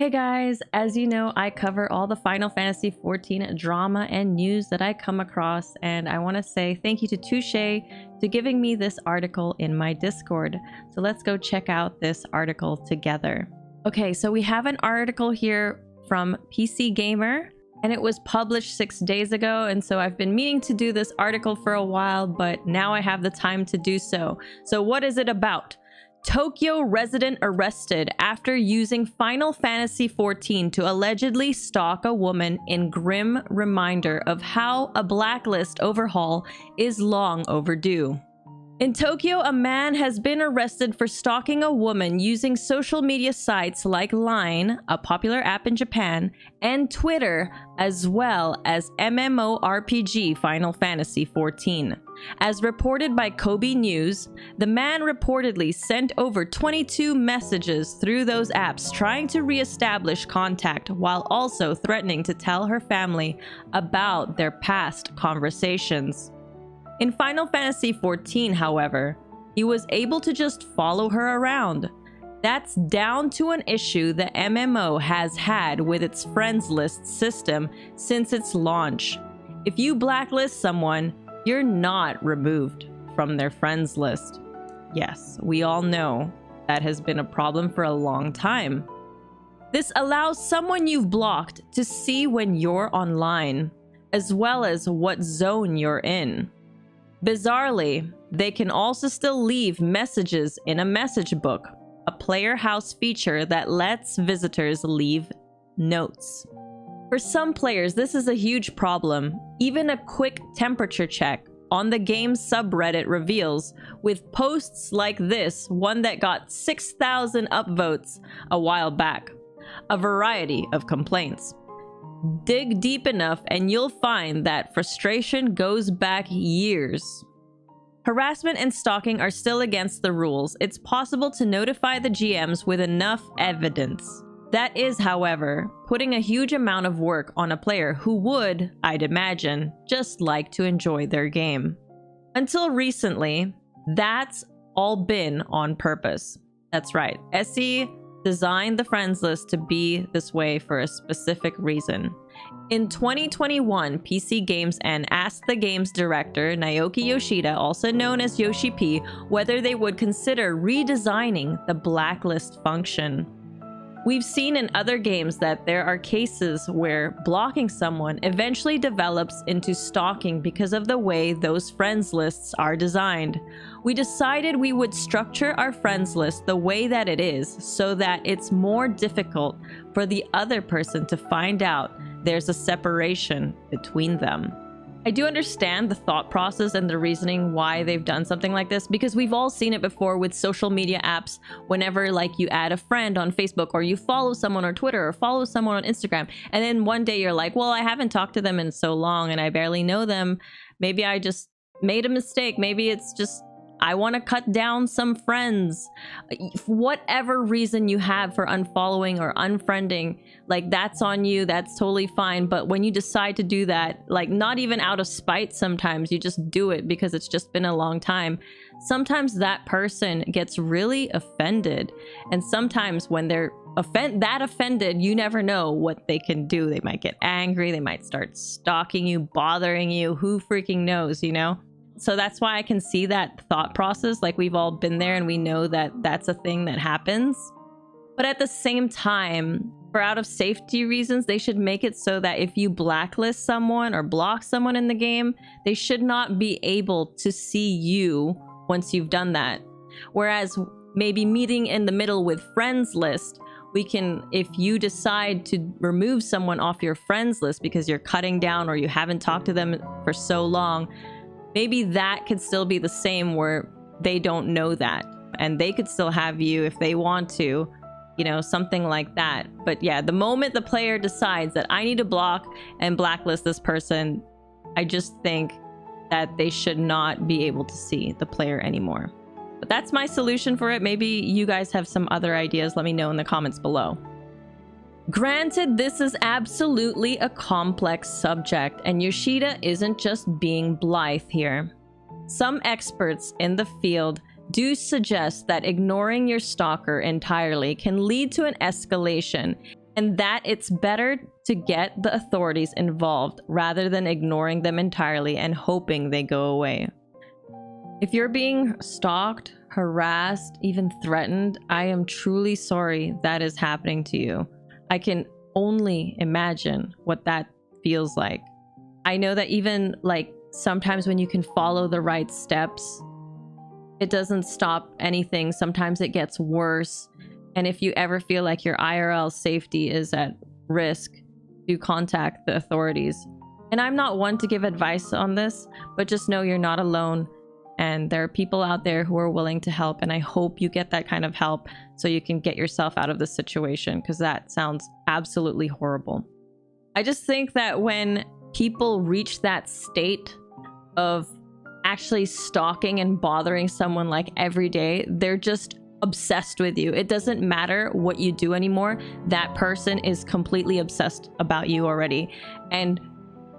Hey guys, as you know, I cover all the Final Fantasy XIV drama and news that I come across, and I want to say thank you to Touche to giving me this article in my Discord. So let's go check out this article together. Okay, so we have an article here from PC Gamer, and it was published 6 days ago, and so I've been meaning to do this article for a while, but now I have the time to do so. So what is it about? Tokyo resident arrested after using Final Fantasy XIV to allegedly stalk a woman in grim reminder of how a blacklist overhaul is long overdue. In Tokyo, a man has been arrested for stalking a woman using social media sites like Line, a popular app in Japan, and Twitter, as well as MMORPG Final Fantasy XIV. As reported by Kobe News, the man reportedly sent over 22 messages through those apps trying to re-establish contact while also threatening to tell her family about their past conversations. In Final Fantasy XIV, however, he was able to just follow her around. That's down to an issue the MMO has had with its friends list system since its launch. If you blacklist someone, you're not removed from their friends list. Yes, we all know that has been a problem for a long time. This allows someone you've blocked to see when you're online, as well as what zone you're in. Bizarrely, they can also still leave messages in a message book, a player house feature that lets visitors leave notes. For some players, this is a huge problem. Even a quick temperature check on the game's subreddit reveals, with posts like this one that got 6,000 upvotes a while back, a variety of complaints. Dig deep enough and you'll find that frustration goes back years. Harassment and stalking are still against the rules. It's possible to notify the GMs with enough evidence. That is, however, putting a huge amount of work on a player who would, I'd imagine, just like to enjoy their game. Until recently, that's all been on purpose. That's right, SE designed the friends list to be this way for a specific reason. In 2021, PC Games and asked the game's director, Naoki Yoshida, also known as Yoshi P, whether they would consider redesigning the blacklist function. We've seen in other games that there are cases where blocking someone eventually develops into stalking because of the way those friends lists are designed. We decided we would structure our friends list the way that it is so that it's more difficult for the other person to find out there's a separation between them. I do understand the thought process and the reasoning why they've done something like this, because we've all seen it before with social media apps. Whenever like you add a friend on Facebook, or you follow someone on Twitter, or follow someone on Instagram, and then one day you're like, well, I haven't talked to them in so long and I barely know them. Maybe I just made a mistake. Maybe it's just I want to cut down some friends. Whatever reason you have for unfollowing or unfriending, like that's on you, that's totally fine. But when you decide to do that, like not even out of spite, sometimes you just do it because it's just been a long time. Sometimes that person gets really offended. And sometimes when they're offended, you never know what they can do. They might get angry, they might start stalking you, bothering you, who freaking knows, you know? So that's why I can see that thought process. Like we've all been there and we know that that's a thing that happens. But at the same time, for out of safety reasons, they should make it so that if you blacklist someone or block someone in the game, they should not be able to see you once you've done that. Whereas maybe meeting in the middle with friends list, we can, if you decide to remove someone off your friends list because you're cutting down or you haven't talked to them for so long, maybe that could still be the same where they don't know that and they could still have you if they want to, you know, something like that. But yeah, the moment the player decides that I need to block and blacklist this person, I just think that they should not be able to see the player anymore. But that's my solution for it. Maybe you guys have some other ideas. Let me know in the comments below. Granted, this is absolutely a complex subject, and Yoshida isn't just being blithe here. Some experts in the field do suggest that ignoring your stalker entirely can lead to an escalation, and that it's better to get the authorities involved rather than ignoring them entirely and hoping they go away. If you're being stalked, harassed, even threatened, I am truly sorry that is happening to you. I can only imagine what that feels like. I know that even like sometimes when you can follow the right steps, it doesn't stop anything. Sometimes it gets worse. And if you ever feel like your IRL safety is at risk, do contact the authorities. And I'm not one to give advice on this, but just know you're not alone. And there are people out there who are willing to help. And I hope you get that kind of help so you can get yourself out of this situation, because that sounds absolutely horrible. I just think that when people reach that state of actually stalking and bothering someone like every day, they're just obsessed with you. It doesn't matter what you do anymore. That person is completely obsessed about you already. And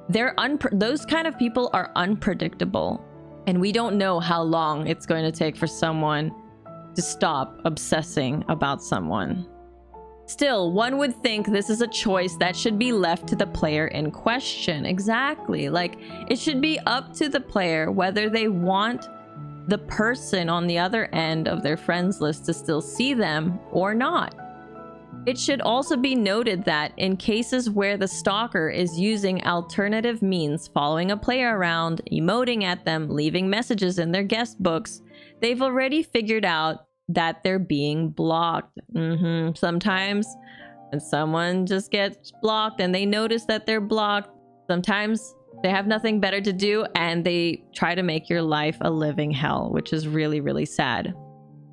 those kind of people are unpredictable. And we don't know how long it's going to take for someone to stop obsessing about someone. Still, one would think this is a choice that should be left to the player in question. Exactly. Like, it should be up to the player whether they want the person on the other end of their friends list to still see them or not. It should also be noted that in cases where the stalker is using alternative means, following a player around, emoting at them, leaving messages in their guest books, they've already figured out that they're being blocked. Sometimes when someone just gets blocked and they notice that they're blocked, sometimes they have nothing better to do and they try to make your life a living hell, which is really, really sad.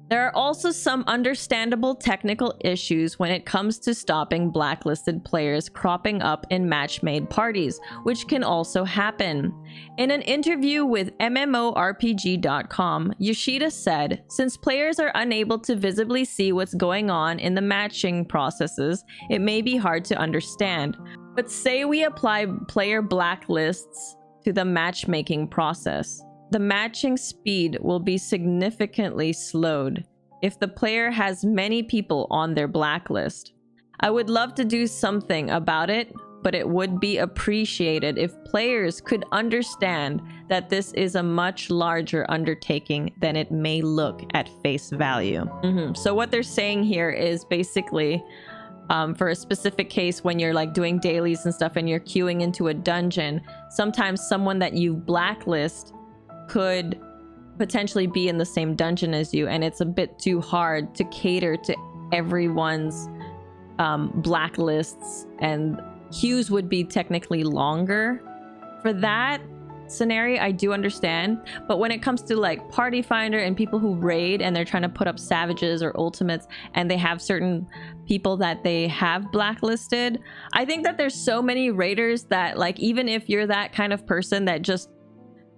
There are also some understandable technical issues when it comes to stopping blacklisted players cropping up in match-made parties, which can also happen. In an interview with MMORPG.com, Yoshida said, "Since players are unable to visibly see what's going on in the matching processes, it may be hard to understand. But say we apply player blacklists to the matchmaking process. The matching speed will be significantly slowed if the player has many people on their blacklist. I would love to do something about it, but it would be appreciated if players could understand that this is a much larger undertaking than it may look at face value." So what they're saying here is basically, for a specific case, when you're like doing dailies and stuff and you're queuing into a dungeon, sometimes someone that you blacklist could potentially be in the same dungeon as you, and it's a bit too hard to cater to everyone's blacklists, and queues would be technically longer. For that scenario, I do understand, but when it comes to like Party Finder and people who raid and they're trying to put up savages or ultimates and they have certain people that they have blacklisted, I think that there's so many raiders that, like, even if you're that kind of person that just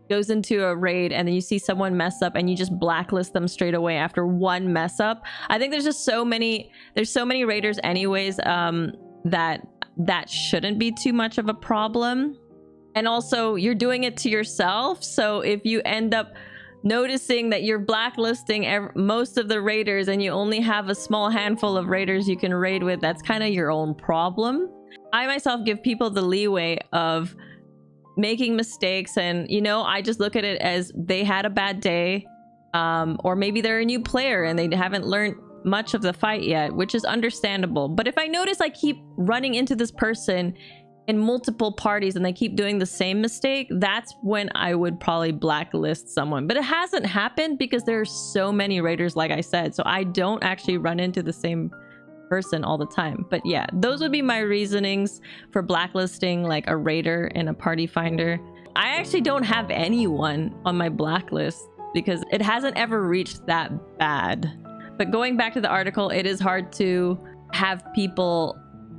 goes into a raid and then you see someone mess up and you just blacklist them straight away after one mess up, I think there's just so many raiders anyways, that shouldn't be too much of a problem. And also, you're doing it to yourself, so if you end up noticing that you're blacklisting most of the raiders and you only have a small handful of raiders you can raid with, that's kind of your own problem. I myself give people the leeway of making mistakes, and I just look at it as they had a bad day, or maybe they're a new player and they haven't learned much of the fight yet, which is understandable. But if I notice I keep running into this person in multiple parties and they keep doing the same mistake, that's when I would probably blacklist someone. But it hasn't happened because there are so many raiders, like I said, so I don't actually run into the same person all the time. But yeah, those would be my reasonings for blacklisting like a raider in a Party Finder. I actually don't have anyone on my blacklist because it hasn't ever reached that bad. But going back to the article, it is hard to have people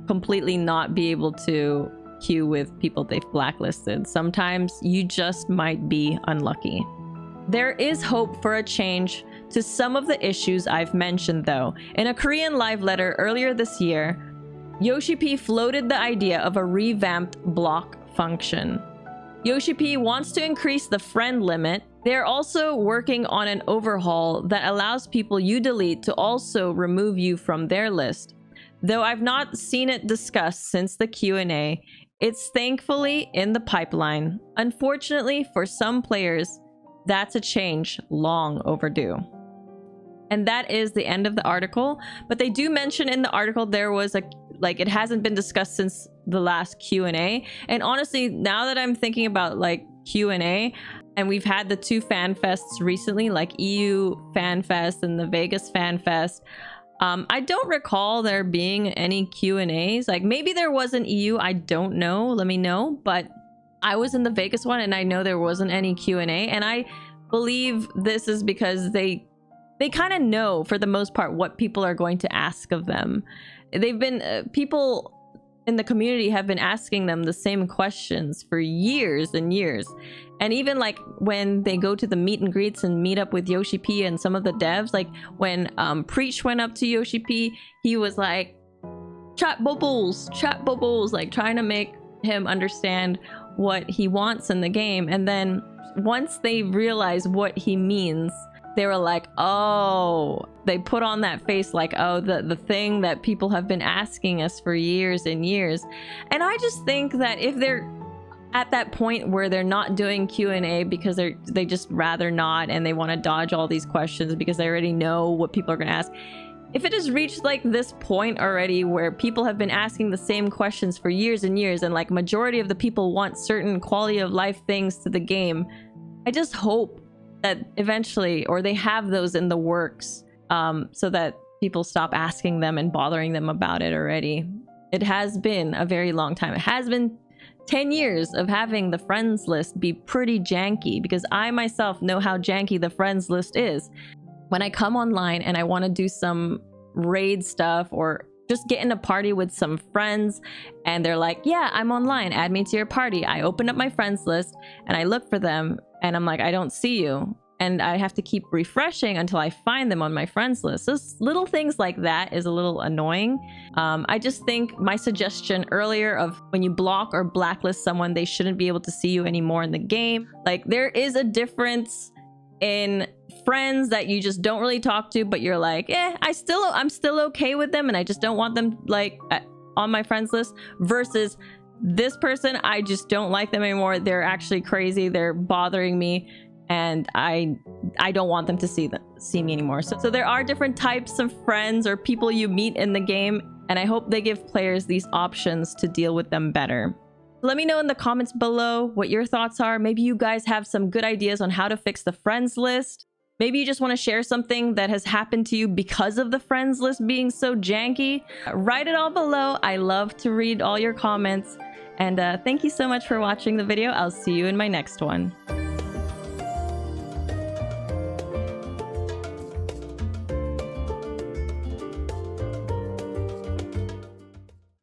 completely not be able to queue with people they've blacklisted. Sometimes you just might be unlucky. There is hope for a change to some of the issues I've mentioned, though. In a Korean live letter earlier this year, YoshiP floated the idea of a revamped block function. YoshiP wants to increase the friend limit. They're also working on an overhaul that allows people you delete to also remove you from their list. Though I've not seen it discussed since the Q&A, it's thankfully in the pipeline. Unfortunately, for some players, that's a change long overdue. And that is the end of the article. But they do mention in the article there was it hasn't been discussed since the last Q&A. And honestly, now that I'm thinking about like Q&A, and we've had the 2 fan fests recently, like EU Fan Fest and the Vegas Fan Fest, I don't recall there being any Q&As. Like maybe there was an EU, I don't know, let me know. But I was in the Vegas one and I know there wasn't any Q&A. And I believe this is because they kind of know for the most part what people are going to ask of them. They've been people in the community have been asking them the same questions for years and years. And even like when they go to the meet and greets and meet up with Yoshi P and some of the devs, like when Preach went up to Yoshi P, he was like, chat bubbles, like trying to make him understand what he wants in the game. And then once they realize what he means, they were like, oh, they put on that face like, oh, the thing that people have been asking us for years and years. And I just think that if they're at that point where they're not doing Q&A because they just rather not, and they want to dodge all these questions because they already know what people are going to ask. If it has reached like this point already where people have been asking the same questions for years and years, and like majority of the people want certain quality of life things to the game, I just hope that eventually, or they have those in the works, so that people stop asking them and bothering them about it already. It has been a very long time. It has been 10 years of having the friends list be pretty janky, because I myself know how janky the friends list is. When I come online and I want to do some raid stuff or just get in a party with some friends and they're like, yeah, I'm online, add me to your party. I open up my friends list and I look for them and I'm like, I don't see you. And I have to keep refreshing until I find them on my friends list. So little things like that is a little annoying. I just think my suggestion earlier of when you block or blacklist someone, they shouldn't be able to see you anymore in the game. Like there is a difference in friends that you just don't really talk to, but you're like, I'm still okay with them and I just don't want them like on my friends list, versus this person, I just don't like them anymore. They're actually crazy. They're bothering me. And I don't want them to see me anymore. So there are different types of friends or people you meet in the game, and I hope they give players these options to deal with them better. Let me know in the comments below what your thoughts are. Maybe you guys have some good ideas on how to fix the friends list. Maybe you just want to share something that has happened to you because of the friends list being so janky. Write it all below. I love to read all your comments. And thank you so much for watching the video. I'll see you in my next one.